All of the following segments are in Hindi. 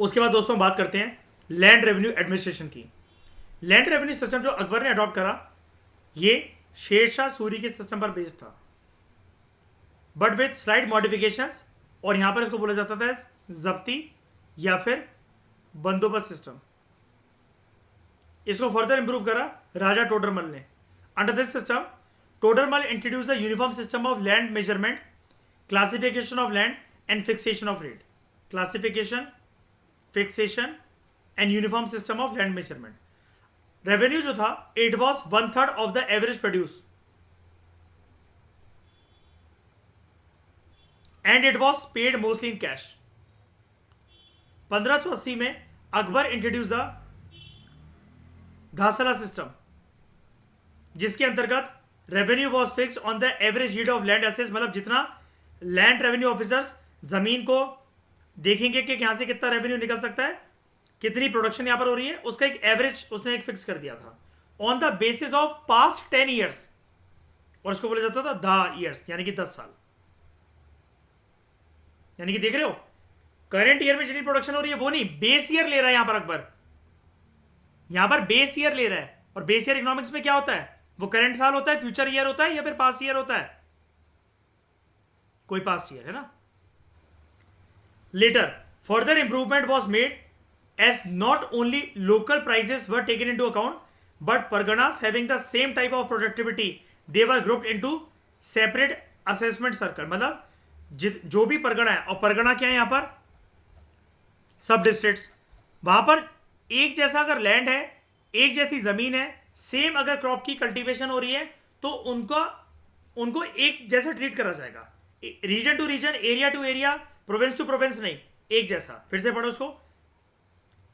उसके बाद दोस्तों बात करते हैं लैंड रेवेन्यू एडमिनिस्ट्रेशन की। लैंड रेवेन्यू सिस्टम जो अकबर ने अडॉप्ट करा, ये शेरशाह सूरी के सिस्टम पर बेस्ड था, बट विथ स्लाइट मॉडिफिकेशंस, और यहां पर इसको बोला जाता था जब्ती या फिर बंदोबस्त सिस्टम। इसको फर्दर इंप्रूव करा राजा टोडरमल ने। Under this system Todarmal introduce a uniform system of land measurement, classification of land and fixation of rate. Classification, fixation and uniform system of land measurement. Revenue जो था it was 1/3 of the average produce and it was paid mostly in cash. 1580 में अकबर इंट्रोड्यूस द धासला सिस्टम, जिसके अंतर्गत revenue was fix on the average yield of land assets. मतलब जितना लैंड रेवेन्यू ऑफिसर्स जमीन को देखेंगे कि यहां से कितना रेवेन्यू निकल सकता है, कितनी प्रोडक्शन यहां पर हो रही है, उसका एक एवरेज उसने एक फिक्स कर दिया था on the basis of past 10 years, और इसको बोला जाता था 10 ईयर्स, यानी कि 10 साल। यानी कि देख रहे हो करंट ईयर में जितनी प्रोडक्शन हो रही है वो नहीं, बेस ईयर ले रहा है यहां पर अकबर। यहां पर बेस ईयर ले रहा है, और बेस ईयर इकोनॉमिक्स में क्या होता है, वो करंट साल होता है, फ्यूचर ईयर होता है, या फिर पास्ट ईयर होता है, कोई पास्ट ईयर है ना। Later further improvement was made as not only local prices were taken into account, but parganas having the same type of productivity, they were grouped into separate assessment circle। मतलब जो भी परगना है, और परगना क्या है यहां पर, सब डिस्ट्रिक्ट्स, वहां पर एक जैसा अगर लैंड है, एक जैसी जमीन है, सेम अगर क्रॉप की कल्टीवेशन हो रही है, तो उनको एक जैसा ट्रीट करा जाएगा। Region to region, area to area, province to province नहीं, एक जैसा। फिर से पढ़ो उसको।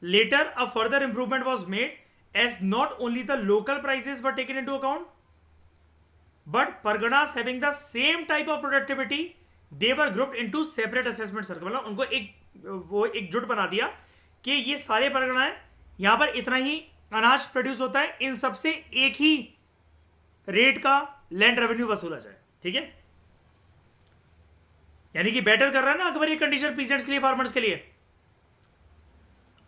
Later, a further improvement was made as not only the local prices were taken into account, but parganas having the same type of productivity, they were grouped into separate assessment circle। मतलब उनको एक जुट बना दिया कि ये सारे परगना है, यहां पर इतना ही अनाज प्रोड्यूस होता है, इन सबसे एक ही रेट का लैंड रेवेन्यू वसूला जाए। ठीक है, यानी कि बेटर कर रहा है ना अकबर ये कंडीशन पीजेंट्स के लिए, फार्मर्स के लिए।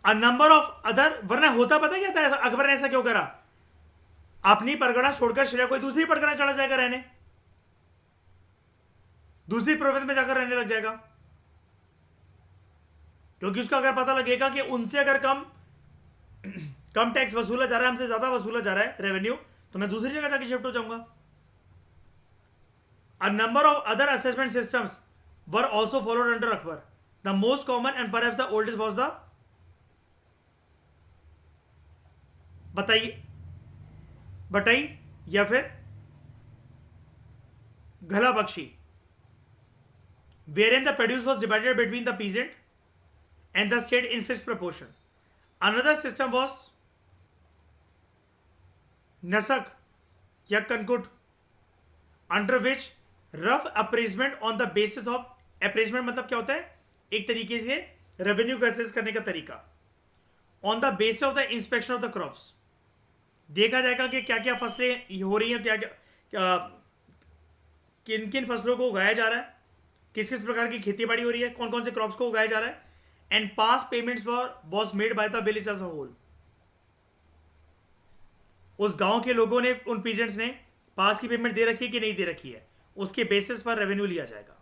अ नंबर ऑफ अदर, वरना होता पता क्या था अकबर ने ऐसा क्यों करा, अपनी परगना छोड़कर श्रेय कोई दूसरी परगना चला जाएगा रहने, दूसरी प्रोविंस में जाकर रहने लग जाएगा, क्योंकि उसका अगर पता लगेगा कि उनसे अगर कम टैक्स वसूला जा रहा है, हमसे ज्यादा वसूला जा रहा है रेवेन्यू, तो मैं दूसरी जगह जाकर शिफ्ट हो जाऊंगा। A number of other assessment systems were also followed under Akbar. The most common and perhaps the oldest was the, बटाई या फिर घला Bakshi, wherein the produce was divided between the peasant and the state in fixed proportion. Another system was nasak या कनकुट, under which rough appraisement on the basis of, appraisement मतलब क्या होता है, एक तरीके से रेवेन्यू को असेस करने का तरीका, on the basis of the inspection of the crops। देखा जाएगा कि क्या क्या फसलें हो रही हैं, क्या क्या किन किन फसलों को उगाया जा रहा है, किस किस प्रकार की खेती बाड़ी हो रही है, कौन कौन से क्रॉप्स को उगाया जा रहा है, and pass payments was made by the village as a whole. उस गांव के लोगों ने, उन पीजेंट्स ने पास की पेमेंट दे रखी है कि नहीं दे रखी है, उसके बेसिस पर रेवेन्यू लिया जाएगा।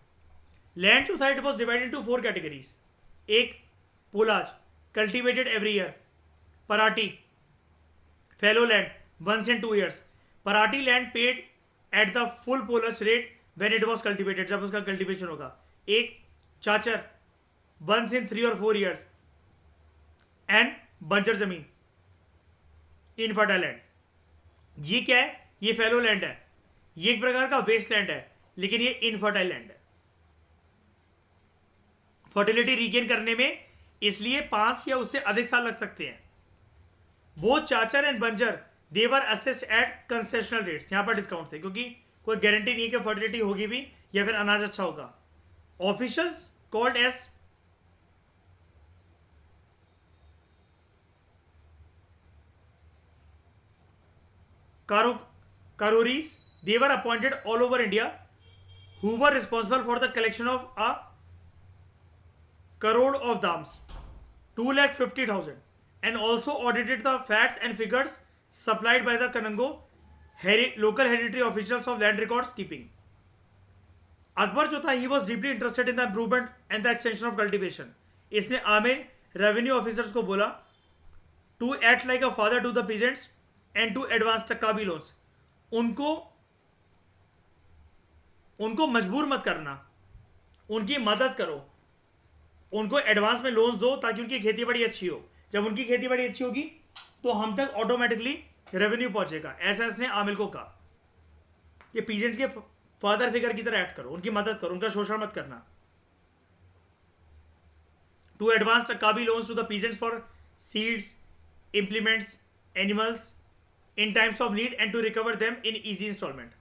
लैंड जो था it was divided into 4 categories. एक polaj, cultivated every year, parauti, fallow land 1 से 2 years, parauti land paid at the full polaj rate when it was cultivated, जब उसका कल्टीवेशन होगा। एक चाचर 1 से 3 और 4 ईयर्स, एंड बंजर जमीन, इनफर्टाइल लैंड। ये क्या है, ये फेलो लैंड है, ये एक प्रकार का वेस्ट लैंड है, लेकिन ये इनफर्टाइल लैंड है। फर्टिलिटी रीगेन करने में इसलिए 5 या उससे अधिक साल लग सकते हैं। बोथ चाचर एंड बंजर दे वर असेस्ड एट कंसेशनल रेट्स, यहां पर डिस्काउंट थे, क्योंकि कोई गारंटी नहीं है कि फर्टिलिटी होगी भी या फिर अनाज अच्छा होगा। Officials called as Karoris, they were appointed all over India, who were responsible for the collection of a crore of dams 2,50,000 and also audited the facts and figures supplied by the Kanango local hereditary officials of land records keeping. Akbar जो था, he was deeply interested in the improvement and the extension of cultivation. इसने आमिर रेवेन्यू ऑफिसर्स को बोला to act like a father to the peasants and to advance तकाबी loans. उनको मजबूर मत करना, उनकी मदद करो, उनको एडवांस में लोन्स दो ताकि उनकी खेती बड़ी अच्छी हो. जब उनकी खेती बड़ी अच्छी होगी तो हम तक ऑटोमेटिकली रेवेन्यू पहुंचेगा. ऐसा इसने आमिर को कहा कि पीजेंट्स के फादर फिगर की तरह एक्ट करो, उनकी मदद करो, उनका शोषण मत करना. To advance taccavi loans to the peasants for seeds, implements, animals in times of need and to recover them in easy installment.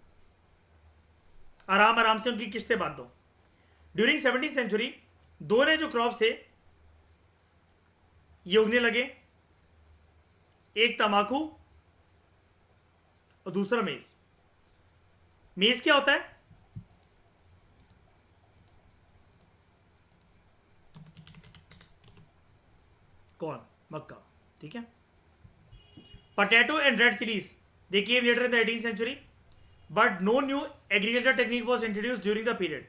आराम आराम से उनकी किस्तें बांध दो. ड्यूरिंग 17th सेंचुरी दोनों जो क्रॉप्स है ये उगने लगे, एक तमाकू और दूसरा मेज. मेज क्या होता है? कौन? मक्का. ठीक है. Potato and red chilies, they came later in the 18th century, but no new agricultural technique was introduced during the period.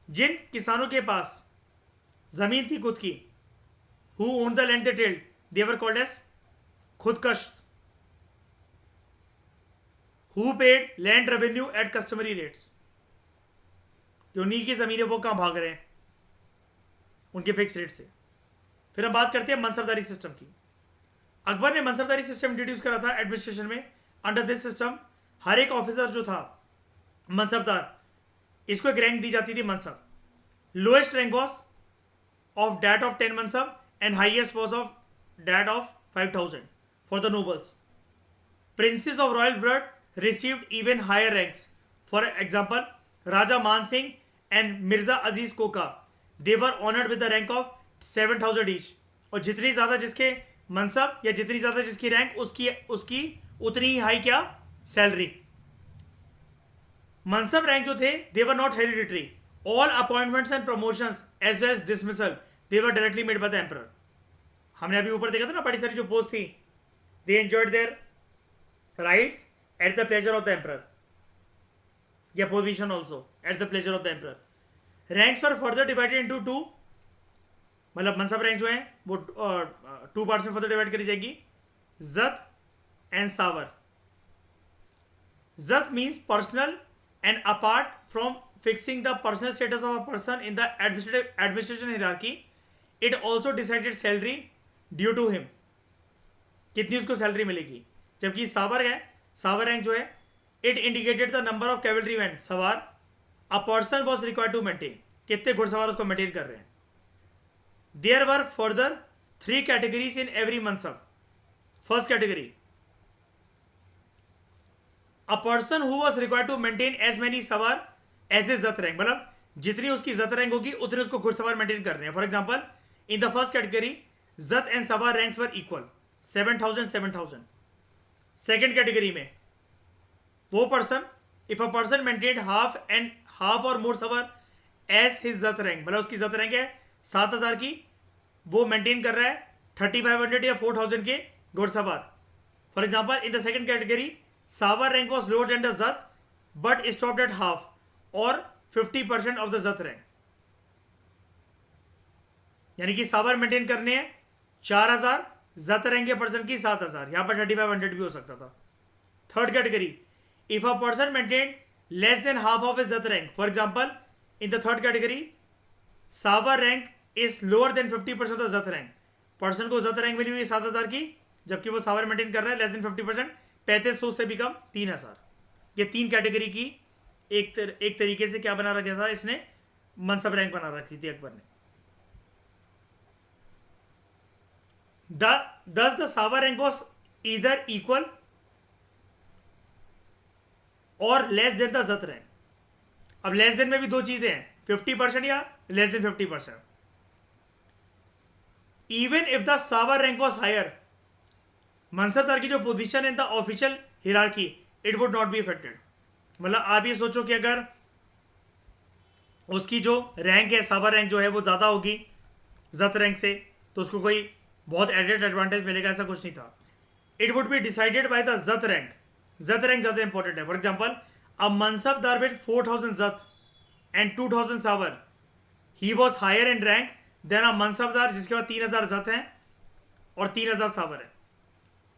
जिन किसानों के पास जमीन थी खुद की, who owned the land they tilled, they were called as खुदकश. Who paid land revenue at customary rates. जो उन्हीं की जमीन है वो कहाँ भाग रहे हैं उनके फिक्स रेट से. फिर हम बात करते हैं मनसबदारी सिस्टम की. अकबर ने मनसबदारी सिस्टम इंट्रोड्यूस करा था एडमिनिस्ट्रेशन में. अंडर दिस सिस्टम हर एक ऑफिसर जो था मनसबदार, इसको एक रैंक दी जाती थी mansab. Lowest rank was of that of 10 mansab and highest was of that of 5,000 for the nobles. Princes of royal blood received even higher ranks. For example Raja Man Singh and Mirza Aziz Koka, they were honoured with the rank of 7,000 each. और जितनी ज्यादा जिसके मनसब या जितनी ज्यादा जिसकी रैंक उसकी उतनी ही हाई क्या सैलरी. मनसब रैंक जो थे they were not hereditary. All appointments and promotions as well as dismissal they were directly made by the emperor. हमने अभी ऊपर देखा था ना, बड़ी सारी जो पोस्ट थी, they enjoyed their rights at the pleasure of the emperor, या position also at the pleasure of the emperor. Ranks were further divided into two, मतलब मनसब रैंक जो है वो टू पार्ट्स में फर्दर डिवाइड करी जाएगी, zat and sawar. Zat means personal and apart from fixing the personal status of a person in the administration hierarchy, it also decided salary due to him, कितनी उसको सैलरी मिलेगी. जबकि सावर है, सावर रैंक जो है, it indicated the number of cavalry man sawar a person was required to maintain, कितने घुड़सवार उसको मेंटेन कर रहे हैं. There were further 3 categories in every mansab. First category, a person who was required to maintain as many सवार as his zat rank. मतलब जितनी उसकी जत रैंक होगी उतने उसको घुड़सवार मेंटेन कर रहे हैं. For example in the first category Jat and सवार रैंक्स वर इक्वल, 7,000 7,000. सेकेंड कैटेगरी में वो person, if a person maintain half और मोर सवार एज हिज जत रैंक, मतलब उसकी जत रैंक है 7,000 की, वो मेंटेन कर रहा है 3,500 या 4,000 के घुड़सवार. For example in the second category sawar rank was lower than the zat but stopped at half और 50% ऑफ द जत रैंक. यानी कि सावर मेंटेन करने हैं 4,000, जत रैंक के पर्सन की 7,000, यहां पर 3,500 भी हो सकता था. Third category, if a person maintain less than half of his zat rank, for example in the third category sawar rank is lower than 50% of zat rank. Person को जत रैंक मिली हुई 7,000 की, जबकि वो सावर मेंटेन कर रहा है लेस देन 50%, 3,500 से भी कम 3,000. ये 3 कैटेगरी की एक तरीके से क्या बना रखा था इसने, मनसब रैंक बना रखी थी अकबर ने. Thus the savar rank was either equal or less than the zat rank. अब लेस देन में भी दो चीजें हैं, 50% या less than 50%. Even if the sawar rank was higher, mansabdar की जो position in the official hierarchy, it would not be affected. मतलब आप ये सोचो कि अगर उसकी जो रैंक है, सावर रैंक जो है वो ज्यादा होगी जत रैंक से, तो उसको कोई बहुत एडेड एडवांटेज मिलेगा, ऐसा कुछ नहीं था. It would be decided by the zat rank. Zat rank ज़्यादा इंपॉर्टेंट है. For example, a mansabdar with 4000 zat and 2000 sawar, he was higher in rank than a mansabdar जिसके बाद 3000 जत हैं और 3000 सावर है.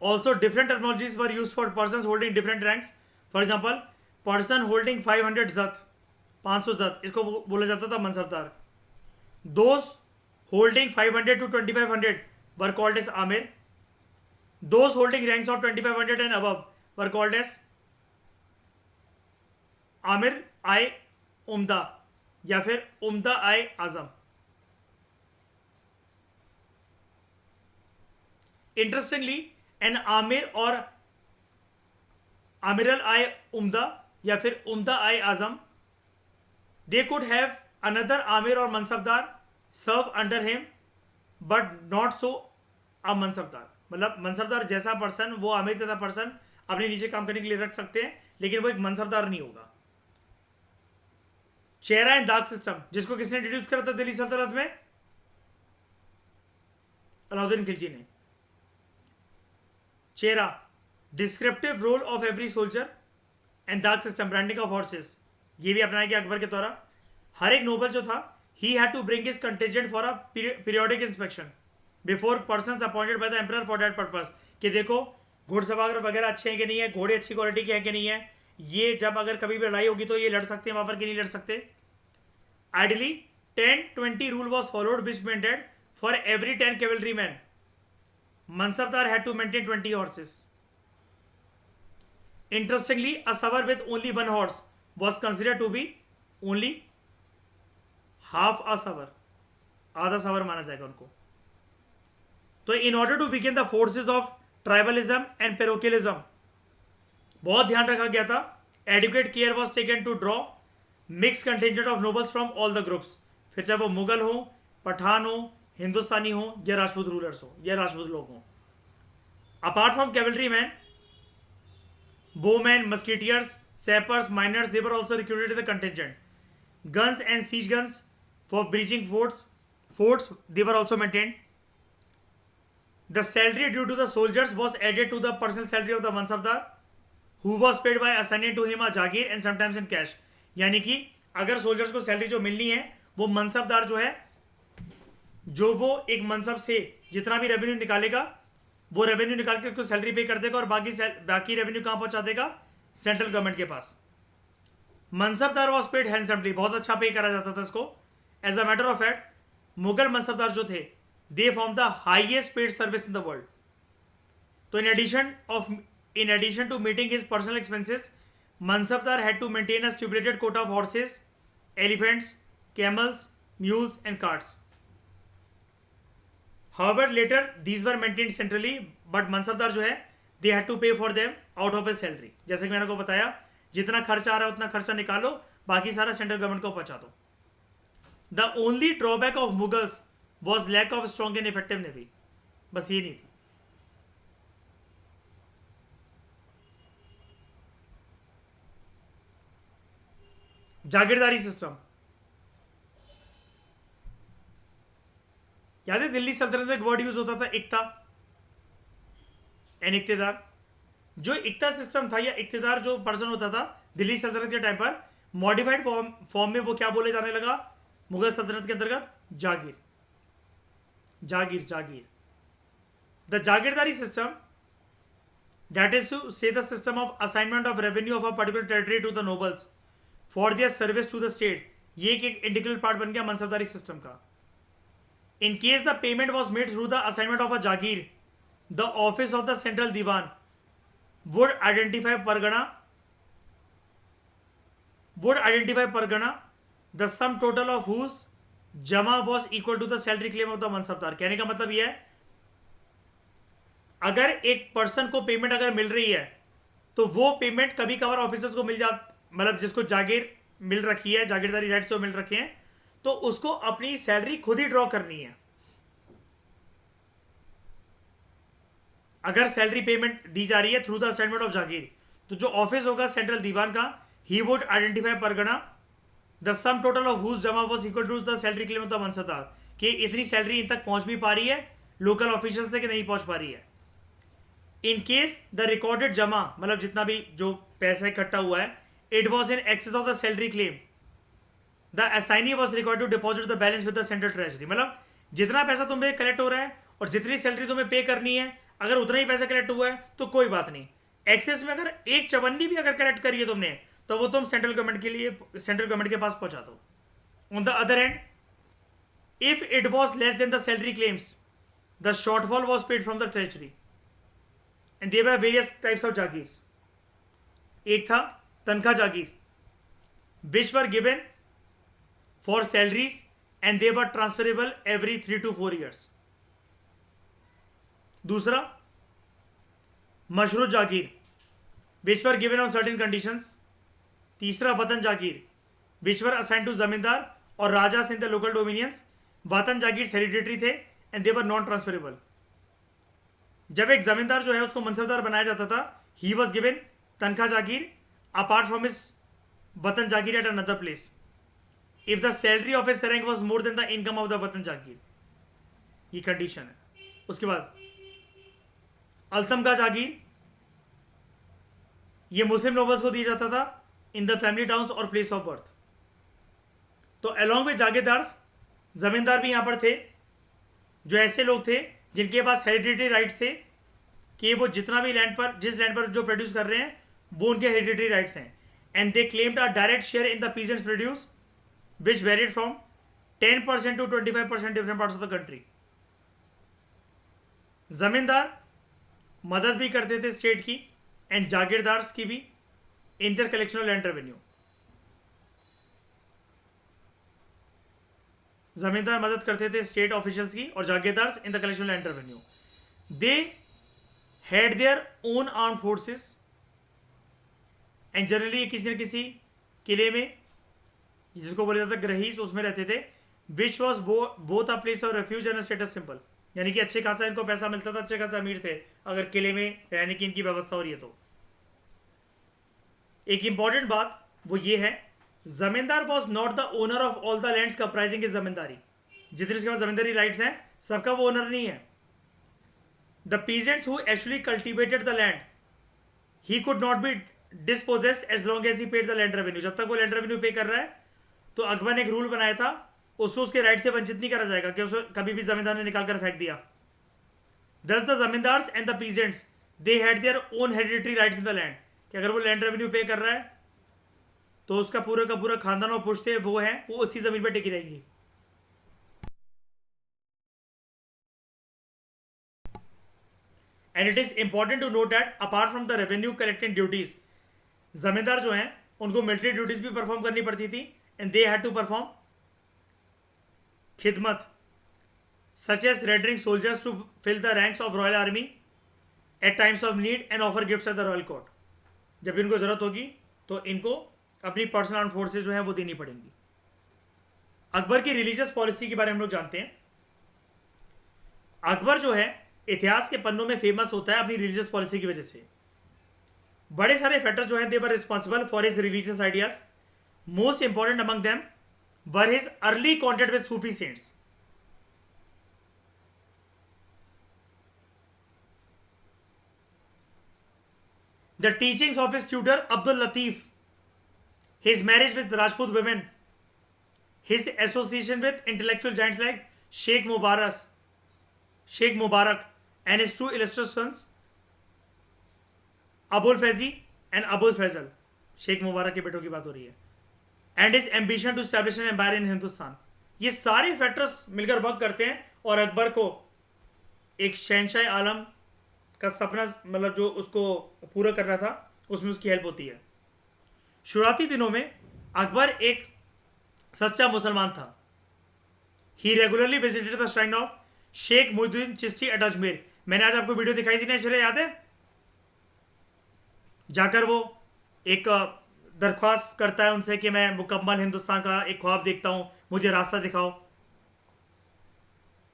Also different terminologies were use for person holding different ranks. For example, person holding 500 zat, 500 zat, इसको बोला जाता था mansabdar. Those holding 500 to 2500 were called as amir. Those holding ranks of 2500 and above were called as amir i umda या फिर उम्दा आई आजम. इंटरेस्टिंगली, एन आमिर और आमिरल आई उम्दा या फिर umda i azam, they could have another amir और mansabdar serve under him but not so a mansabdar. मतलब मनसबदार जैसा पर्सन, वो आमिर जैसा पर्सन अपने नीचे काम करने के लिए रख सकते हैं, लेकिन वो एक मनसबदार नहीं होगा. चेहरा एंड दाग सिस्टम, जिसको किसने इंट्रोड्यूस करा था दिल्ली सल्तनत में? अलाउद्दीन खिलजी ने. Chehra, descriptive roll of every soldier and dagh system, branding of horses, ये भी अपनाया गया अकबर के द्वारा. हर एक नोबल जो था, he had to bring his contingent for a periodic inspection before persons appointed by the emperor for that purpose. कि देखो घोड़सवार वगैरह अच्छे हैं कि नहीं है, घोड़े अच्छी क्वालिटी के हैं कि नहीं है, ये जब अगर कभी भी लड़ाई होगी तो ये लड़ सकते हैं वहां पर कि नहीं लड़ सकते. Ideally 10-20 rule was followed which meant that for every 10 cavalrymen Mansabdar had to maintain 20 horses. Interestingly, a savar with only one horse was considered to be only half a sawar, आधा सवर माना जाएगा उनको. तो in order to weaken the forces of tribalism and parochialism, बहुत ध्यान रखा गया था. Adequate care was taken to draw mix contingent of nobles from all the groups. फिर चाहे वो मुगल हो, पठान हो, हिंदुस्तानी हो या राजपूत रूलर्स हो या राजपूत लोग हों. Apart from cavalry man, bowman, musketeers, sappers, miners, they were also recruited the contingent. Guns and siege guns for breaching forts they were also maintained. The salary due to the soldiers was added to the personal salary of the mansabdar, who was paid by assigning to him a jagir and sometimes in cash. यानी कि अगर सोल्जर्स को सैलरी जो मिलनी है, वो मनसबदार जो है, जो वो एक मनसब से जितना भी रेवेन्यू निकालेगा, वो रेवेन्यू निकाल के उसको सैलरी पे कर देगा और बाकी रेवेन्यू कहाँ पहुंचा देगा? सेंट्रल गवर्नमेंट के पास. मनसबदार वॉज पेड हैंडसमली, बहुत अच्छा पे करा जाता था इसको. As a matter of fact, Mughal mansabdar जो थे, they form the highest paid service in the world. तो in addition to meeting his personal expenses, Mansabdar had to maintain a stipulated quota of horses, elephants, camels, mules and carts. However, later these were maintained centrally, but Mansabdar जो है, they had to pay for them out of his salary. जैसे कि मैंने को बताया, जितना खर्चा आ रहा है उतना खर्चा निकालो, बाकी सारा सेंट्रल गवर्नमेंट को पहुंचा दो. The only drawback of Mughals was lack of strong and effective navy. बस ये नहीं थी. जागीरदारी सिस्टम याद है? दिल्ली सल्तनत में एक वर्ड यूज होता था, इक्ता एंड इक्तेदार. जो इक्ता सिस्टम था या इक्तेदार जो पर्सन होता था दिल्ली सल्तनत के टाइम पर, मॉडिफाइड फॉर्म में वो क्या बोले जाने लगा मुगल सल्तनत के अंतर्गत? Jagir. Jagir jagir. The jagirdari system, that is to say the system of assignment of revenue of a particular territory to the nobles for their service to the state. ये एक इंटीग्रल पार्ट बन गया मनसबदारी सिस्टम का. In case the payment was made through the assignment of a jagir, the office of the central diwan would identify pargana, the sum total of whose jama was equal to the salary claim of the mansabdar. कहने का मतलब यह है, अगर एक पर्सन को पेमेंट अगर मिल रही है तो वो पेमेंट कभी कभार ऑफिसर्स को मिल जाती, मतलब जिसको जागीर मिल रखी है, जागीरदारी राइट्स जो मिल रखे हैं, तो उसको अपनी सैलरी खुद ही ड्रॉ करनी है. अगर सैलरी पेमेंट दी जा रही है through the assignment of jagir, तो जो ऑफिस होगा सेंट्रल दीवान का, he would identify pargana, the sum total of whose jama was equal to the salary claim of the mansabdar. कि इतनी सैलरी इन तक पहुंच भी पा रही है लोकल ऑफिशियल से कि नहीं पहुंच पा रही है. इन केस द रिकॉर्डेड जमा, मतलब जितना भी जो पैसा इकट्ठा हुआ है, it was in excess of the salary claim, the assignee was required to deposit the balance with the central treasury. मतलब जितना पैसा तुम्हें कलेक्ट हो रहा है और जितनी सैलरी तुम्हें पे करनी है, अगर उतना ही पैसा कलेक्ट हुआ है तो कोई बात नहीं. एक्सेस में अगर एक चवन्नी भी अगर कलेक्ट करी है तुमने, तो वो तुम सेंट्रल गवर्नमेंट के पास पहुंचा दो. On the other end, if it was less than the salary claims, the shortfall was paid from the treasury. And there were various types of jagirs. एक था तनख्वाह jagir, which were given for salaries and they were transferable every 3 to 4 years. दूसरा मशरूत jagir, which were given on certain conditions. तीसरा watan jagir, which were assign to zamindar और rajas in the local dominions. वतन जागीर हेरिडिटरी थे and they were non transferable. जब एक जमींदार जो है उसको मनसबदार बनाया जाता था, ही वॉज गिवन तनख्वाह जागीर apart from his watan jagir at another place if the salary of his rank was more than the income of the watan jagir. ये कंडीशन है. उसके बाद अलसम का जागीर, ये मुस्लिम नोबल्स को दिया जाता था इन द फैमिली टाउन्स और प्लेस ऑफ बर्थ. तो अलॉन्ग विद जागीरदार्स, जमींदार भी यहां पर थे, जो ऐसे लोग थे जिनके पास हेरिडिटरी राइट्स थे कि वो जितना भी लैंड पर, जिस लैंड पर जो प्रोड्यूस कर रहे हैं वो उनके हेरिडिटरी राइट्स हैं. And they claimed a direct share in the peasants produce which varied from 10% to 25% different parts of the country. जमींदार मदद भी करते थे स्टेट की एंड जागीरदार्स की भी in their collection of land revenue. Zamindar मदद करते थे स्टेट ऑफिशियल्स की और jagirdars in the collection land revenue. They had their own arm forces and generally किसी न किसी किले में, जिसको बोला जाता है ग्रहीस, उसमें रहते थे. Which was both a place of refuge and status symbol. यानी कि अच्छे खासा इनको पैसा मिलता था, अच्छे खासा अमीर थे अगर किले में रहने की इनकी व्यवस्था हो रही है तो. एक इंपॉर्टेंट बात वो ये है, zamindar was not the owner of all the lands comprising his zamindari. जितने उसके पास जमींदारी राइट्स हैं सबका वो ओनर नहीं है. The peasants who actually cultivated the land, he could not be dispossessed as long as he paid the land revenue. जब तक वो लैंड रेवेन्यू पे कर रहा है, तो अकबर ने एक रूल बनाया था, उसको उसके राइट से वंचित नहीं करा जाएगा कि उसको कभी भी जमींदार ने निकाल कर फेंक दिया. दस the zamindars and the peasants they had their own hereditary rights in the land. कि अगर वो लैंड रेवेन्यू पे कर रहा है तो उसका पूरा का पूरा खानदान और पुश्ते वो है, वो उसी जमीन पर टिकी रहेंगी. And it is important to note that apart from the revenue collecting duties, zamindar जो हैं उनको मिलिट्री ड्यूटीज भी परफॉर्म करनी पड़ती थी. And they had to perform khidmat such as rendering soldiers to fill the ranks of royal army at times of need and offer gifts at the royal court. जब इनको जरूरत होगी तो इनको अपनी पर्सनल आर्म फोर्सेज जो है वो देनी पड़ेंगी. अकबर की रिलीजियस पॉलिसी के बारे में हम लोग जानते हैं. अकबर जो है इतिहास के पन्नों में फेमस होता है अपनी रिलीजियस पॉलिसी की वजह से. बड़े सारे फैक्टर जो हैं they were responsible for his religious ideas. Most important among them were his early contact with Sufi saints. The teachings of his tutor Abdul Latif, his marriage with Rajput women, his association with intellectual giants like Sheikh Mubarak, and his two illustrious sons Abul Faizi and Abul Faisal. Shaikh Mubarak के बेटों की बात हो रही है. And his ambition to establish an empire in Hindustan. ये सारे फैक्टर्स मिलकर वर्क करते हैं और अकबर को एक शहनशाह आलम का सपना, मतलब जो उसको पूरा करना था, उसमें उसकी हेल्प होती है. शुरुआती दिनों में अकबर एक सच्चा मुसलमान था. He regularly visited the shrine of Shaikh Muinuddin Chishti at Ajmer. मैंने आज आपको वीडियो दिखाई थी ना, चले याद है? जाकर वो एक दरख्वास्त करता है उनसे कि मैं मुकम्मल हिंदुस्तान का एक ख्वाब देखता हूं, मुझे रास्ता दिखाओ.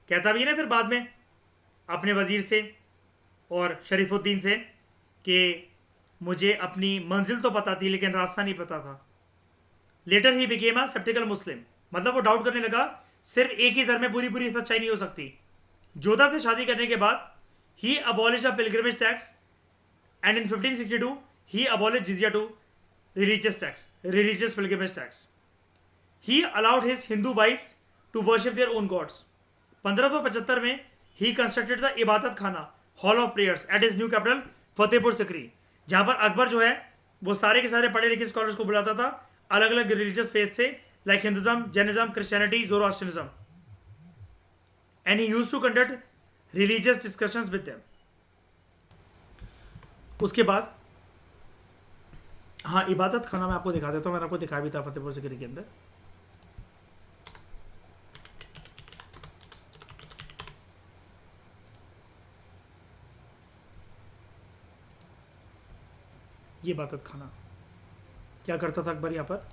कहता भी ना फिर बाद में अपने वजीर से और शरीफुद्दीन से कि मुझे अपनी मंजिल तो पता थी लेकिन रास्ता नहीं पता था. Later he became a sceptical Muslim. मतलब वो डाउट करने लगा सिर्फ एक ही धर्म में पूरी पूरी सच्चाई नहीं हो सकती। जोधा से शादी करने के बाद he abolish the pilgrimage tax and in 1562 he abolish jizya to religious pilgrimage tax. He allowed his Hindu wives to worship their own gods. 1575 में he constructed the इबादत खाना hall of prayers at his new capital Fatehpur Sikri, जहां पर अकबर जो है वो सारे के सारे पढ़े लिखे स्कॉलर्स को बुलाता था अलग अलग रिलीजियस फेथ से, like Hinduism, Jainism, Christianity, Zoroastrianism, and he used to conduct religious discussions with them. उसके बाद हाँ, इबादत खाना मैं आपको दिखा देता हूँ, मैंने आपको दिखाया भी था फतेहपुर सिकरी के अंदर। ये इबादत खाना क्या करता था अकबर यहाँ पर,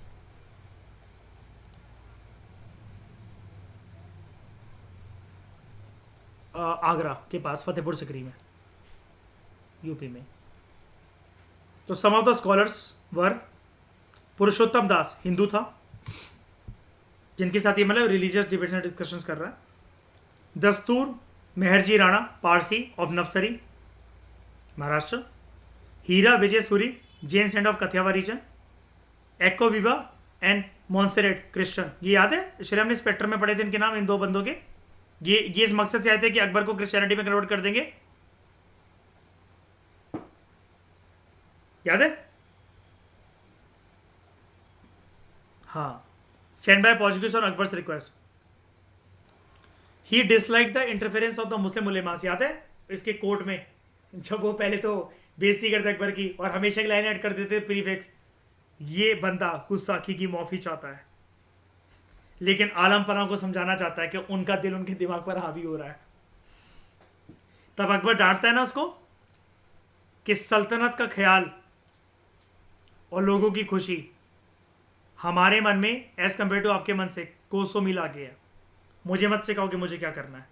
आगरा के पास फतेहपुर सिकरी में, यूपी में। तो सम ऑफ द स्कॉलर्स वर पुरुषोत्तम दास हिंदू था, जिनके साथ ये मतलब रिलीजियस डिबेट्स एंड डिस्कशंस कर रहा है। Dastur Meherji Rana Parsi of Navsari Maharashtra. Hira Vijay Suri Jain saint of Kathiawar region. Acquaviva and मॉन्सेरेट Christian. ये याद है श्री हमने स्पेक्ट्रम में पढ़े थे इनके नाम, इन दो बंदों के। ये इस मकसद से आए थे कि अकबर को क्रिश्चियनिटी में कन्वर्ट कर देंगे, याद है? हाँ, send by Portuguese on Akbar's request. He dislike the interference of the Muslim ulemas, याद है इसके कोर्ट में जब वो पहले तो बेइज्जती करते अकबर की और हमेशा एक लाइन ऐड कर देते प्रीफिक्स, ये बंदा गुस्ताखी की माफी चाहता है, लेकिन आलम पना को समझाना चाहता है कि उनका दिल उनके दिमाग पर हावी हो रहा है। तब अकबर डांटता है ना उसको कि सल्तनत का ख्याल और लोगों की खुशी हमारे मन में एज कंपेयर टू आपके मन से कोसों मील आगे है, मुझे मत सिखाओ कि मुझे क्या करना है।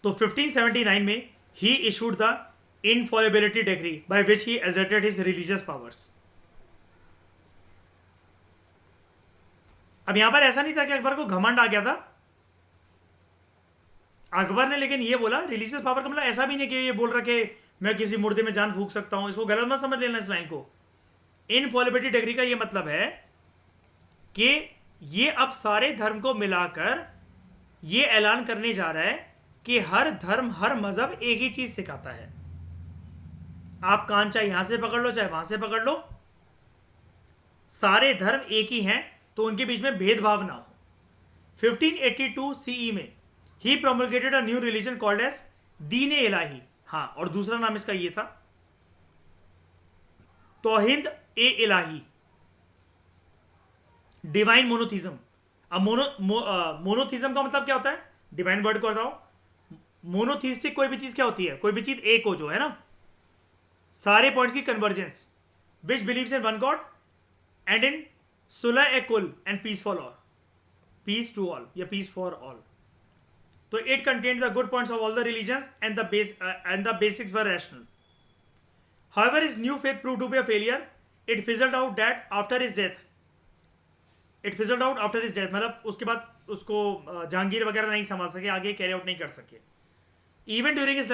तो 1579 में he issued the infallibility decree by which he asserted his religious powers. अब यहां पर ऐसा नहीं था कि अकबर को घमंड आ गया था अकबर ने, लेकिन ये बोला रिलीजियस पावर का मतलब ऐसा भी नहीं कि ये बोल रहा कि मैं किसी मुर्दे में जान फूंक सकता हूं, इसको गलत मत समझ लेना इस लाइन को। इनफॉलिबिलिटी डिग्री का ये मतलब है कि ये अब सारे धर्म को मिलाकर ये ऐलान करने जा रहा है कि हर धर्म हर मजहब एक ही चीज सिखाता है। आप कान चाहे यहां से पकड़ लो चाहे वहां से पकड़ लो, सारे धर्म एक ही हैं, तो उनके बीच में भेदभाव ना हो। 1582 सीई में he promulgated a new religion called as Din e इलाही। हाँ, और दूसरा नाम इसका ये था तौहीद ए इलाही, डिवाइन मोनोथिज्म। अब मोनोथिज्म का मतलब क्या होता है, डिवाइन वर्ड को बताओ। मोनोथिस्टिक कोई भी चीज क्या होती है, कोई भी चीज एक हो जो है ना, सारे पॉइंट्स की convergence, which believes in one god and in sulh e kul and peace for all, peace to all या पीस फॉर ऑल। तो it contained the good points of all the religions and the basics were rational. However, his new faith proved to be a failure. It fizzled out after his death. मतलब उसके बाद उसको जहांगीर वगैरह नहीं संभाल सके, आगे कैरी आउट नहीं कर सके। Even during his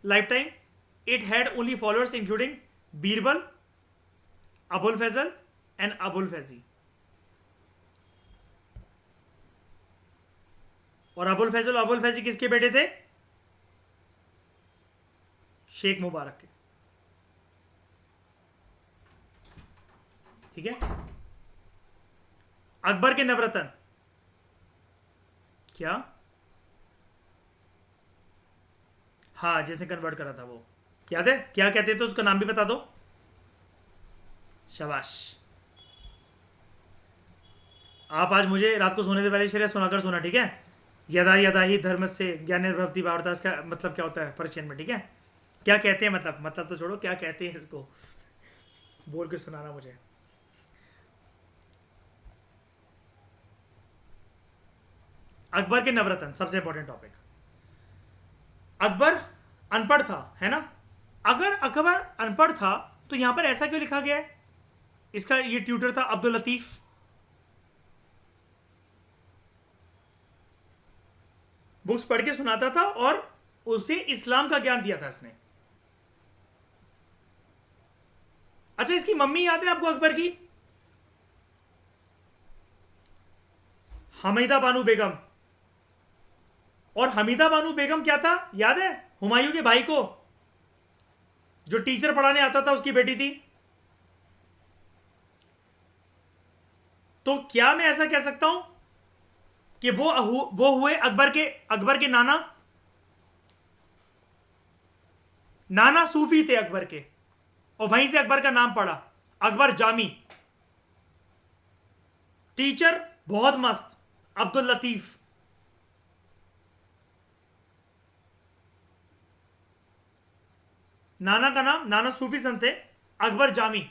lifetime, it had only followers including Birbal, Abul Faizal and Abul Faizi. और अबुल फैजल अबुल फैजी किसके बेटे थे? शेख मुबारक के। ठीक है। अकबर के नवरत्न क्या? हाँ, जिसने कन्वर्ट करा था वो याद है, क्या कहते थे उसका नाम भी बता दो। शाबाश। आप आज मुझे रात को सोने से पहले शेर सुनाकर सोना, ठीक है। यदा यदा ही धर्म से ज्ञान भवति वार्ता, इसका मतलब क्या होता है पर्शियन में, ठीक है। क्या कहते हैं मतलब तो छोड़ो, क्या कहते हैं इसको बोल के सुनाना मुझे। अकबर के नवरत्न, सबसे इंपॉर्टेंट टॉपिक। अकबर अनपढ़ था, है ना। अगर अकबर अनपढ़ था तो यहां पर ऐसा क्यों लिखा गया है? इसका ये ट्यूटर था अब्दुल लतीफ। बुक्स पढ़ के सुनाता था और उसे इस्लाम का ज्ञान दिया था इसने। अच्छा, इसकी मम्मी याद है आपको अकबर की? हमीदा बानो बेगम। और हमीदा बानो बेगम क्या था याद है? हुमायूं के भाई को जो टीचर पढ़ाने आता था उसकी बेटी थी। तो क्या मैं ऐसा कह सकता हूं कि वो हुए अकबर के नाना? नाना सूफी थे अकबर के, और वहीं से अकबर का नाम पड़ा अकबर जामी। टीचर बहुत मस्त, अब्दुल लतीफ। नाना का नाम, नाना सूफी संत थे, अकबर जामी।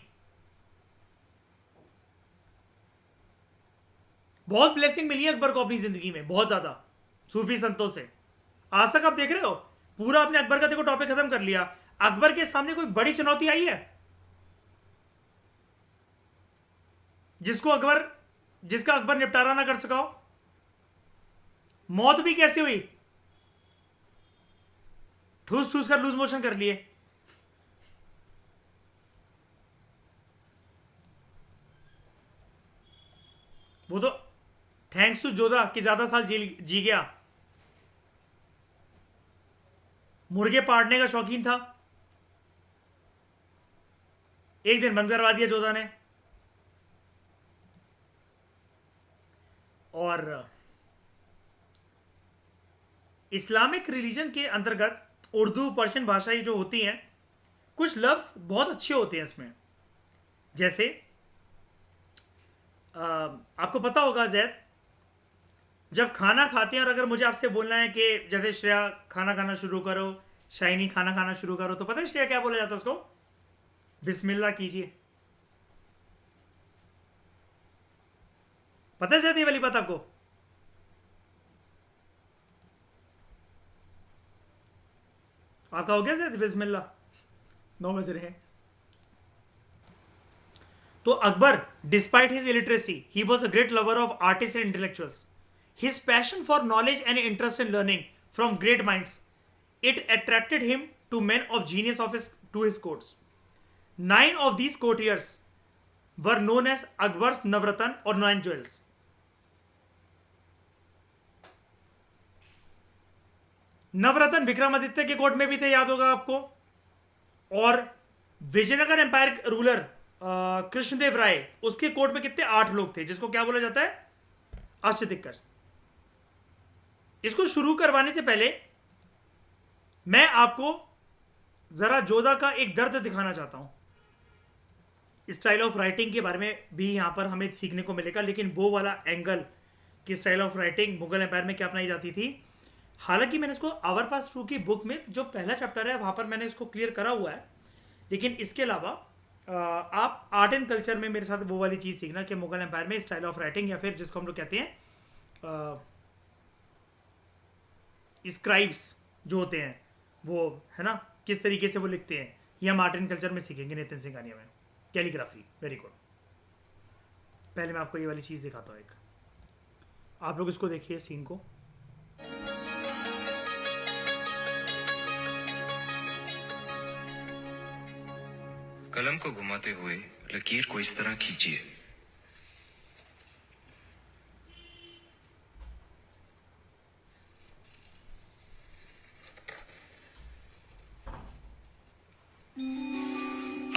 बहुत ब्लेसिंग मिली है अकबर को अपनी जिंदगी में, बहुत ज्यादा, सूफी संतों से। आज तक आप देख रहे हो पूरा अपने अकबर का देखो टॉपिक खत्म कर लिया। अकबर के सामने कोई बड़ी चुनौती आई है जिसका अकबर निपटारा ना कर सका हो? मौत भी कैसे हुई? ठूस ठूस कर लूज मोशन कर लिए। वो तो थैंक्स टू जोधा कि ज्यादा साल जी गया। मुर्गे पाड़ने का शौकीन था, एक दिन बंद करवा दिया जोधा ने। और इस्लामिक रिलीजन के अंतर्गत उर्दू पर्शियन भाषाएं जो होती हैं, कुछ लफ्ज बहुत अच्छे होते हैं इसमें। जैसे आपको पता होगा जैद, जब खाना खाते हैं और अगर मुझे आपसे बोलना है कि जैसे श्रेया खाना खाना शुरू करो, शाइनी खाना खाना शुरू करो, तो पता है श्रेया क्या बोला जाता है उसको? बिस्मिल्लाह कीजिए। पता है जैद ये वाली बात आपको? आपका हो गया जैद बिस्मिल्लाह? 9 बज रहे हैं। तो Akbar, despite his illiteracy, he was a great lover of artist and intellectuals. His passion for knowledge and interest in learning from great minds, it attracted him to men of genius to his courts. 9 of these courtiers were known as Akbar's Navratan or 9 jewels. नवरत्न विक्रमादित्य के कोर्ट में भी थे, याद होगा आपको। और विजयनगर एम्पायर रूलर कृष्णदेव राय, उसके कोर्ट में कितने? 8 लोग थे, जिसको क्या बोला जाता है? अष्टदिग्गज। इसको शुरू करवाने से पहले मैं आपको जरा जोधा का एक दर्द दिखाना चाहता हूं। स्टाइल ऑफ राइटिंग के बारे में भी यहां पर हमें सीखने को मिलेगा, लेकिन वो वाला एंगल कि style of writing Mughal empire में क्या अपनाई जाती थी। हालांकि मैंने इसको आवर पास थ्रू की बुक में जो पहला चैप्टर है वहां पर मैंने इसको क्लियर करा हुआ है, लेकिन इसके अलावा आप आर्ट एंड कल्चर में मेरे साथ वो वाली चीज़ सीखना कि मुगल एम्पायर में स्टाइल ऑफ राइटिंग, या फिर जिसको हम लोग कहते हैं स्क्राइब्स जो होते हैं, वो है ना, किस तरीके से वो लिखते हैं, ये हम आर्ट एंड कल्चर में सीखेंगे नितिन सिंघानिया में। Calligraphy, very good. पहले मैं आपको ये वाली चीज़ दिखाता हूँ एक, आप लोग इसको देखिए सीन को। कलम को घुमाते हुए लकीर को इस तरह खींचिए।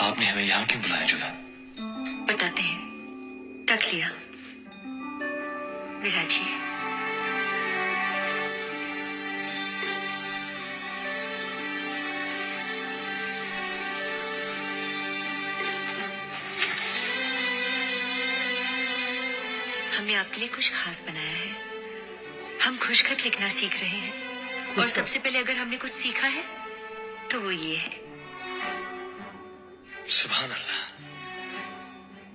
आपने हमें यहां क्यों बुलाया जुदा? बताते हैं। तक लिया विराजिए। हमने आपके लिए कुछ खास बनाया है। हम खुशखत लिखना सीख रहे हैं, और सबसे पहले अगर हमने कुछ सीखा है तो वो ये है। सुभान अल्लाह,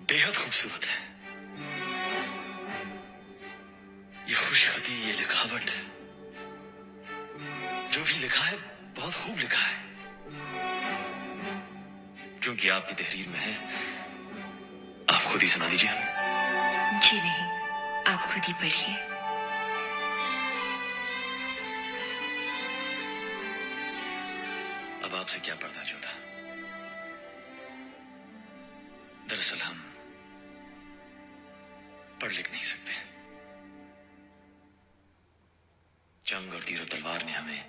बेहद खूबसूरत है। ये खुशखती, ये लिखावट, जो भी लिखा है बहुत खूब लिखा है। क्योंकि आपकी तहरीर में है, आप खुद ही सुना दीजिए। जी नहीं, आप खुद ही पढ़िए। अब आपसे क्या पर्दा जोधा। दरअसल हम पढ़ लिख नहीं सकते। जंग और तीर तलवार ने हमें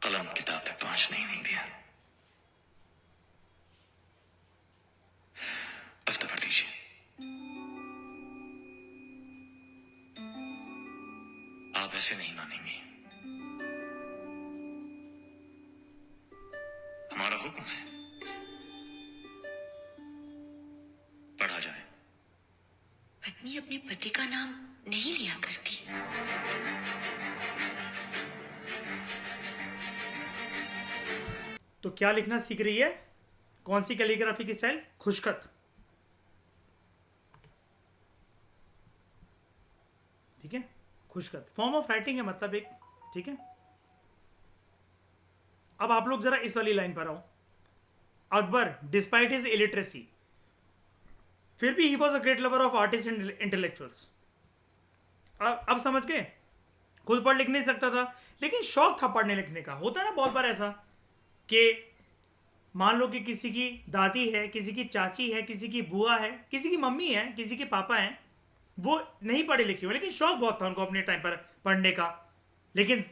कलम किताब तक पहुंचने ही नहीं दिया। अब तो पढ़ दीजिए। आप ऐसे नहीं मानेंगे। हमारा हुक्म है, पढ़ा जाए। पत्नी अपने पति का नाम नहीं लिया करती। तो क्या लिखना सीख रही है? कौन सी कैलीग्राफी की स्टाइल? खुशखत। ठीक है, खुशखत फॉर्म ऑफ राइटिंग है, मतलब एक। ठीक है, अब आप लोग जरा इस वाली लाइन पर आओ। अकबर डिस्पाइट हिज इलिटरेसी, फिर भी he was a great lover of artist and intellectuals. अब समझ गए? खुद पढ़ लिख नहीं सकता था, लेकिन शौक था पढ़ने लिखने का। होता है ना बहुत बार ऐसा कि मान लो कि किसी की दादी है, किसी की चाची है, किसी की बुआ है, किसी की मम्मी है, किसी के पापा हैं, वो नहीं पढ़े लिखे हुए, लेकिन शौक बहुत था उनको अपने टाइम पर पढ़ने का। लेकिन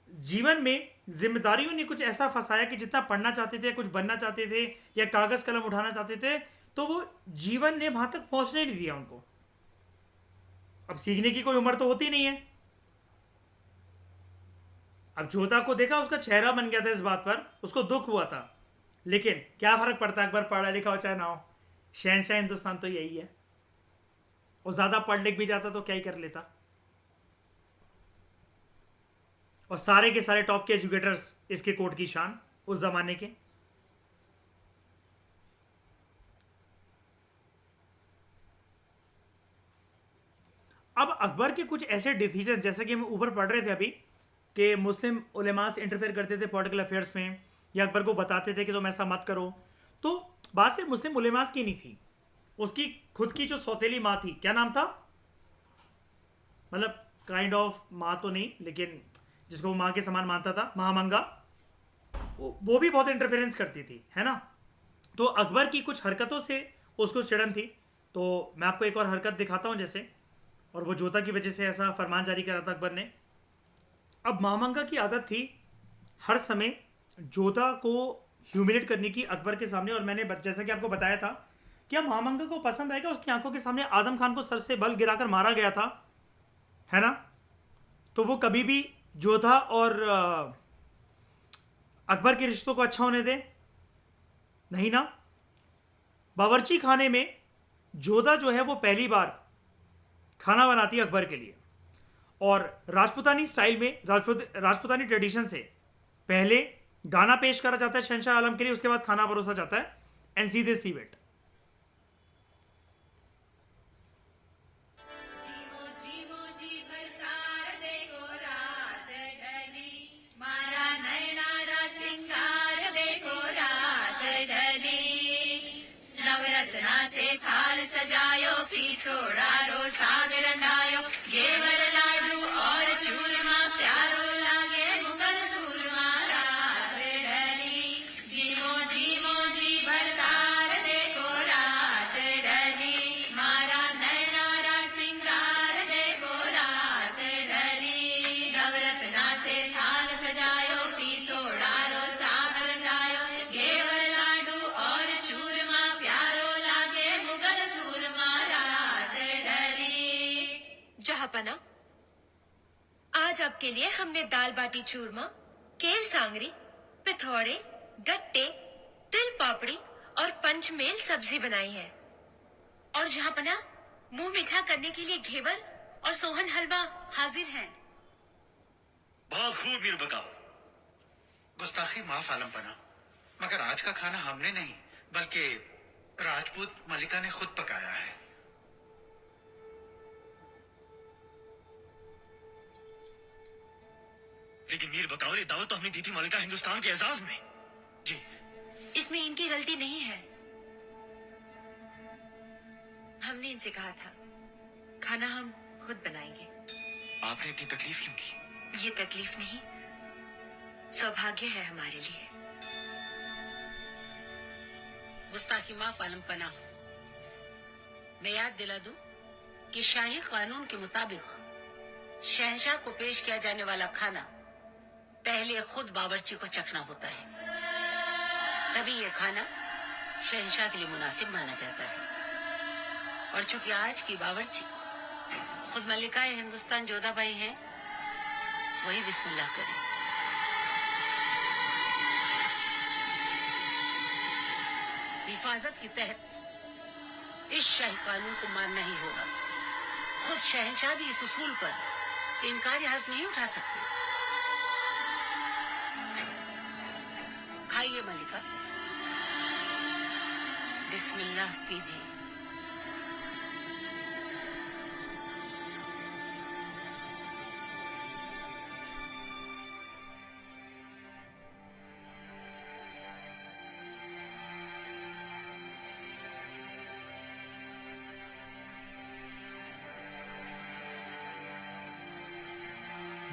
जीवन में जिम्मेदारियों ने कुछ ऐसा फंसाया कि जितना पढ़ना चाहते थे, कुछ बनना चाहते थे या कागज कलम उठाना चाहते थे, तो वो जीवन ने वहां तक पहुंचने नहीं दिया उनको। अब सीखने की कोई उम्र तो होती नहीं है। अब जोधा को देखा, उसका चेहरा बन गया था इस बात पर, उसको दुख हुआ था। लेकिन क्या फर्क पड़ता है, अकबर पढ़ा लिखा हो चाहे ना हो, शहनशाह हिंदुस्तान तो यही है। और ज्यादा पढ़ लिख भी जाता तो क्या ही कर लेता। और सारे के सारे टॉप के एजुकेटर्स इसके कोर्ट की शान उस जमाने के। अब अकबर के कुछ ऐसे डिसीजन, जैसे कि हम ऊपर पढ़ रहे थे अभी, कि मुस्लिम उलेमा से इंटरफेयर करते थे पॉलिटिकल अफेयर्स में, या अकबर को बताते थे कि तुम ऐसा मत करो। तो बात सिर्फ मुस्लिम उलेमास की नहीं थी, उसकी खुद की जो सौतेली माँ थी, क्या नाम था, मतलब काइंड ऑफ माँ तो नहीं, लेकिन जिसको वो माँ के समान मानता था, महामंगा, वो भी बहुत इंटरफेरेंस करती थी, है ना। तो अकबर की कुछ हरकतों से उसको चिड़न थी। तो मैं आपको एक और हरकत दिखाता हूँ जैसे, और वो जोधा की वजह से ऐसा फरमान जारी करा था अकबर ने। अब महामंगा की आदत थी हर समय जोधा को ह्यूमिलेट करने की अकबर के सामने। और मैंने जैसा कि आपको बताया था कि अब महामंगा को पसंद आएगा, उसकी आंखों के सामने आदम खान को सर से बल गिराकर मारा गया था, है ना। तो वो कभी भी जोधा और अकबर के रिश्तों को अच्छा होने दे नहीं ना। बावर्ची खाने में जोधा जो है वो पहली बार खाना बनाती है अकबर के लिए, और राजपूतानी स्टाइल में, राजपूतानी ट्रेडिशन से पहले गाना पेश करा जाता है शहनशाह आलम के लिए, उसके बाद खाना परोसा जाता है। And see this event. से थाल सजायो, पीठोड़ा रो साग रंगायो, घेवर लाडू और चूरमा प्यारो लागे, मुगल सूरमा रात ढली। जीवो जीवो जी भरतार देखो रात ढली, मारा नैनारा सिंगार देखो रात ढली। नवरत्ना से थाल सजायो, पीठोड़ा रो साग रंगायो, घेवर लाडू और चूरमा प्यारो लागे, मुगल सूरमा रात ढली। जहापना, आज आपके लिए हमने दाल बाटी चूरमा, केर सांगरी, पिथौड़े, गट्टे, तिल पापड़ी और पंचमेल सब्जी बनाई है। और जहापना, मुंह मीठा करने के लिए घेवर और सोहन हलवा हाजिर है। बहुत खूब मीर बकाओ। गुस्ताखी माफ आलमपना, मगर आज का खाना हमने नहीं बल्कि राजपूत मलिका ने खुद पकाया है। लेकिन मीर बकाओ, ये दावत तो हमने दी थी मलिका हिंदुस्तान के एजाज में। जी, इसमें इनकी गलती नहीं है। हमने इनसे कहा था खाना हम खुद बनाएंगे। आपने इतनी तकलीफ क्यों की? ये तकलीफ नहीं, सौभाग्य है हमारे लिए। गुस्ताखी माफ आलम पना, मैं याद दिला दूं कि शाही कानून के मुताबिक शहंशाह को पेश किया जाने वाला खाना पहले खुद बावर्ची को चखना होता है, तभी यह खाना शहंशाह के लिए मुनासिब माना जाता है। और चूंकि आज की बावर्ची खुद मलिका हिंदुस्तान जोधाबाई हैं, वही बिस्मिल्लाह करें। हिफाजत के तहत इस शाही कानून को मानना ही होगा। खुद शहंशाह भी इस उसूल पर इनकारी हर्फ नहीं उठा सकते। खाइए मलिका, बिस्मिल्लाह कीजिए।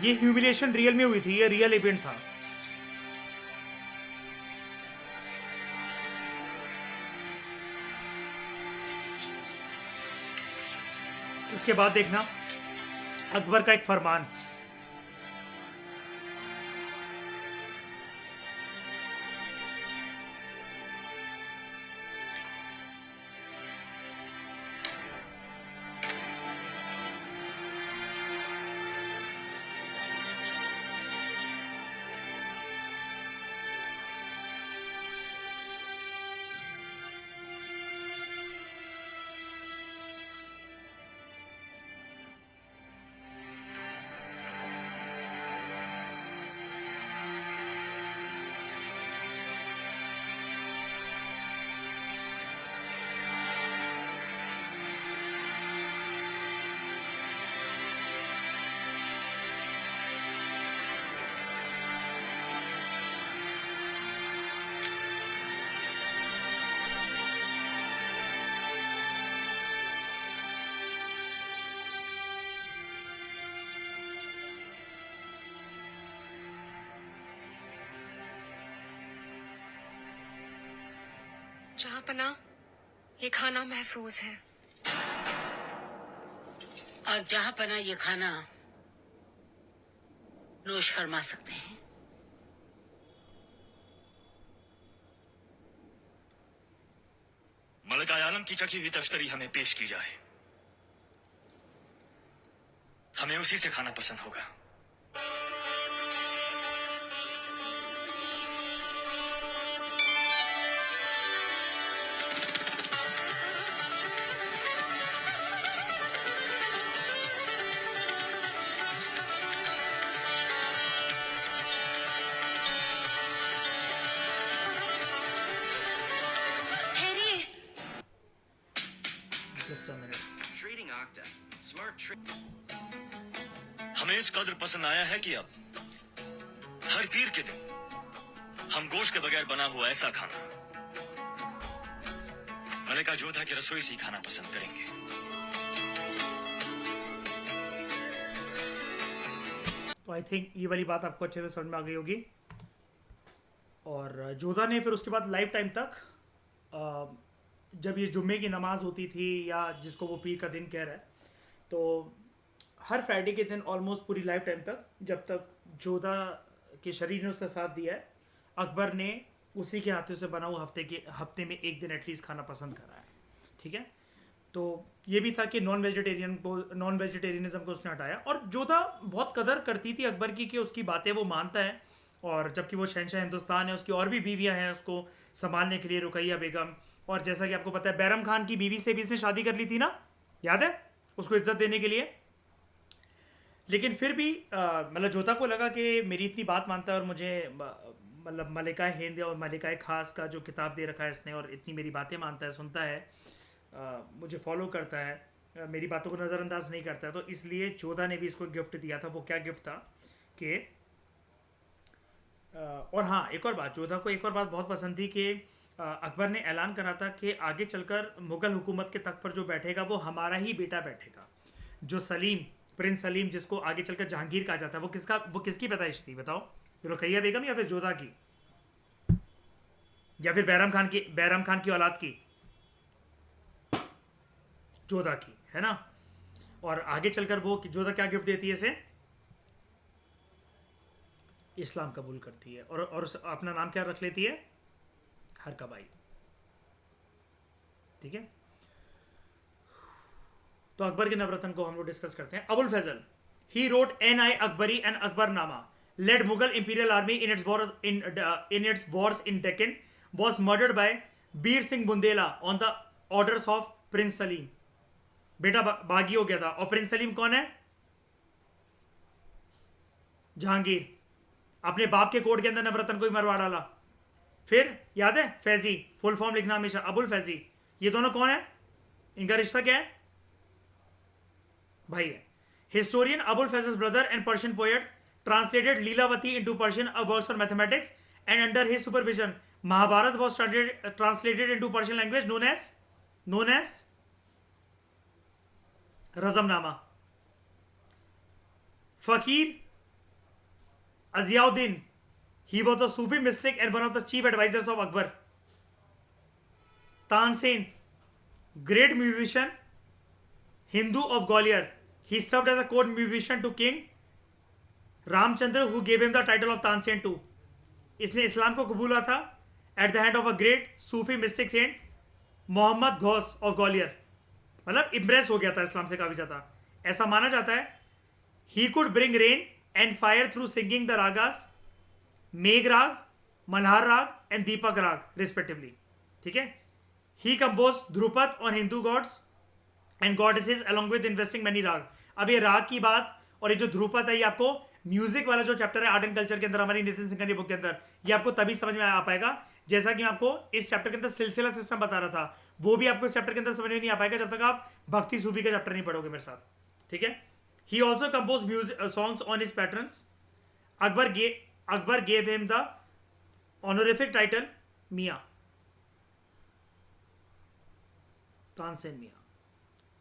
ये ह्यूमिलिएशन रियल में हुई थी, ये रियल इवेंट था। इसके बाद देखना अकबर का एक फरमान। जहांपना, ये खाना महफूज है। और जहां पना ये खाना नोश फरमा सकते हैं। मलिका आलम की चखी हुई तश्तरी हमें पेश की जाए, हमें उसी से खाना पसंद होगा। हमें इस कदर पसंद आया है कि अब हर पीर के दिन हम गोश्त के बगैर बना हुआ ऐसा खाना मलिका जोधा की रसोई से ही खाना पसंद करेंगे। तो आई थिंक ये वाली बात आपको अच्छे से समझ में आ गई होगी। और जोधा ने फिर उसके बाद लाइफ टाइम तक जब ये जुम्मे की नमाज होती थी या जिसको वो पीर का दिन कह रहा है, तो हर फ्राइडे के दिन ऑलमोस्ट पूरी लाइफ टाइम तक जब तक जोधा के शरीर ने उसका साथ दिया है, अकबर ने उसी के हाथों से बना हुआ हफ्ते में एक दिन एटलीस्ट खाना पसंद करा है। ठीक है, तो ये भी था कि नॉन वेजिटेरियनिज्म को उसने हटाया। और जोधा बहुत कदर करती थी अकबर की कि उसकी बातें वो मानता है, और जबकि वो शहंशाह हिंदुस्तान है, उसकी और भी बीवियाँ हैं उसको संभालने के लिए, रुकैया बेगम, और जैसा कि आपको पता है बैरम खान की बीवी से भी इसने शादी कर ली थी ना, याद है, उसको इज्जत देने के लिए। लेकिन फिर भी मतलब जोधा को लगा कि मेरी इतनी बात मानता है और मुझे मतलब मलिका हिंद और मलिका खास का जो किताब दे रखा है इसने, और इतनी मेरी बातें मानता है, सुनता है, मुझे फॉलो करता है, मेरी बातों को नज़रअंदाज नहीं करता है, तो इसलिए जोधा ने भी इसको गिफ्ट दिया था। वो क्या गिफ्ट था कि और हाँ, एक और बात, जोधा को एक और बात बहुत पसंद थी कि अकबर ने ऐलान करा था कि आगे चलकर मुग़ल हुकूमत के तख्त पर जो बैठेगा वो हमारा ही बेटा बैठेगा। जो सलीम, प्रिंस सलीम, जिसको आगे चलकर जहांगीर कहा जाता है, वो किसकी पैदाइश थी बताओ? रुकैया बेगम या फिर जोधा की, या फिर बैरम खान की औलाद की, जोधा की, है ना। और आगे चलकर वो जोधा क्या गिफ्ट देती है इसे, इस्लाम कबूल करती है और अपना नाम क्या रख लेती है, हरकाबाई। ठीक है, तो अकबर के नवरत्न को हम लोग डिस्कस करते हैं। Abul Fazl, he wrote NI Akbari and Akbarnama, led Mughal imperial army in its wars in Deccan, was murdered by Bir Singh Bundela on the orders of Prince Salim. बेटा बागी हो गया था। और प्रिंस सलीम कौन है, जहांगीर, अपने बाप के कोर्ट के अंदर नवरत्न को ही मरवा डाला। फिर याद है फैजी, फुल फॉर्म लिखना हमेशा, अबुल फैजी। ये दोनों कौन है, इनका रिश्ता क्या है, भाई है। Historian Abul Fazl brother and Persian poet translated Leelavati into Persian, a works for mathematics, and under his supervision Mahabharat was translated into Persian language known as Razamnama. Fakir Aziauddin, he was the Sufi mystic and one of the chief advisors of Akbar. Tansen, great musician, Hindu of Gwalior, he served as a court musician to King Ramchandra who gave him the title of Tansen too. इसने इस्लाम को कबूला था at the hand of a great Sufi mystic saint Mohammad Ghaus of Gwalior. मतलब इम्प्रेस हो गया था इस्लाम से काफी ज्यादा, ऐसा माना जाता है। He could bring rain and fire through singing the ragas मेघ राग, मल्हार राग एंड दीपक राग रिस्पेक्टिवली। ठीक है, he compose dhrupad on Hindu gods and goddesses along with investing many raag. अब ये राग की बात और ये जो ध्रुपद है, ये आपको म्यूजिक वाला जो चैप्टर है आर्ट एंड कल्चर के अंदर हमारी नितिन सिंह की बुक के अंदर, ये आपको तभी समझ में आ पाएगा जैसा कि मैं आपको इस चैप्टर के अंदर सिलसिला सिस्टम बता रहा था, वो भी आपको इस चैप्टर के अंदर समझ में नहीं आ पाएगा जब तक आप भक्ति सूफी का चैप्टर नहीं पढ़ोगे मेरे साथ। ठीक है, he also compose music songs on his patterns. Akbar gave him the honorific title Miyan, Tansen Miyan.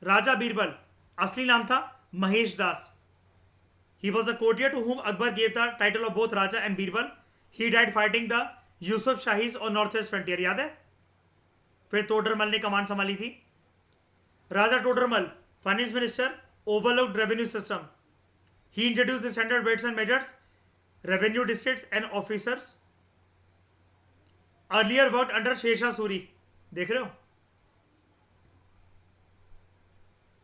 Raja Birbal, असली नाम था महेश दास। He was a courtier to whom Akbar gave the title of both Raja and Birbal. He died fighting the Yusuf Shahis on northwest frontier. याद है? फिर तोडरमल ने कमान संभाली थी। Raja Todarmal, finance minister, overlooked revenue system. He introduced the standard weights and measures, revenue districts and officers. Earlier worked under Sher Shah Suri. देख रहे हो?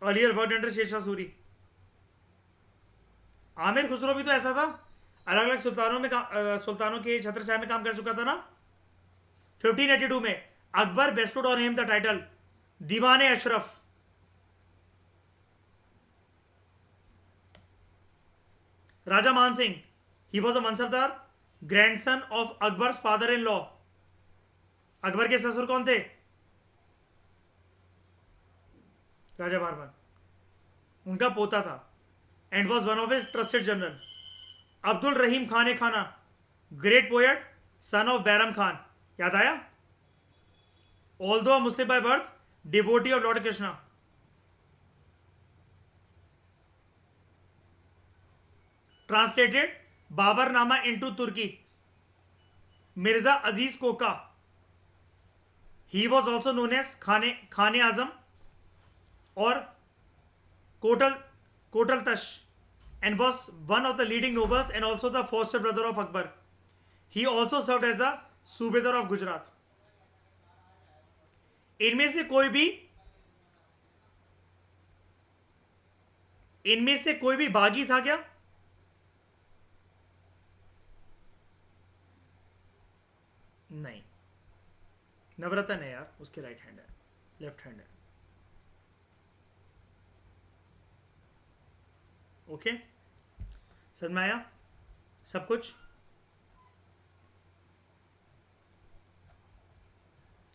Earlier worked under Sher Shah Suri. Aamir Khusro भी तो ऐसा था, अलग अलग सुल्तानों के छत्रछाया में काम कर चुका था ना। 1582 में Akbar bestowed on him the title दीवाने अशरफ। राजा Man Singh, he was a mansabdar, grandson of Akbar's father in law. Akbar के ससुर कौन थे, राजा बारबन, उनका पोता था। and was one of his trusted general. Abdul Rahim Khan Khana, great poet, son of Bairam Khan. याद आया? Although a Muslim by birth, devotee of Lord Krishna. Translated Babarnama into Turki. Mirza Aziz Koka. He was also known as Khane Azam or Kotal Tash, and was one of the leading nobles and also the foster brother of Akbar. He also served as a सूबेदार of गुजरात. इनमें से कोई भी बागी था क्या? नहीं, नवरत्न है यार, उसके राइट हैंड है, लेफ्ट हैंड है। ओके, समझ में आया सब कुछ?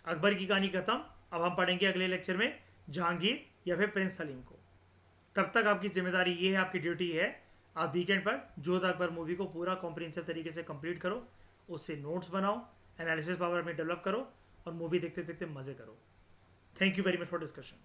अकबर की कहानी खत्म। अब हम पढ़ेंगे अगले लेक्चर में जहांगीर या फिर प्रिंस सलीम को। तब तक आपकी जिम्मेदारी ये है, आपकी ड्यूटी है, आप वीकेंड पर जोधा अकबर मूवी को पूरा कॉम्प्रिहेंसिव तरीके से कंप्लीट करो, उससे नोट्स बनाओ, एनालिसिस पावर में डेवलप करो और मूवी देखते देखते मजे करो। Thank you very much for discussion.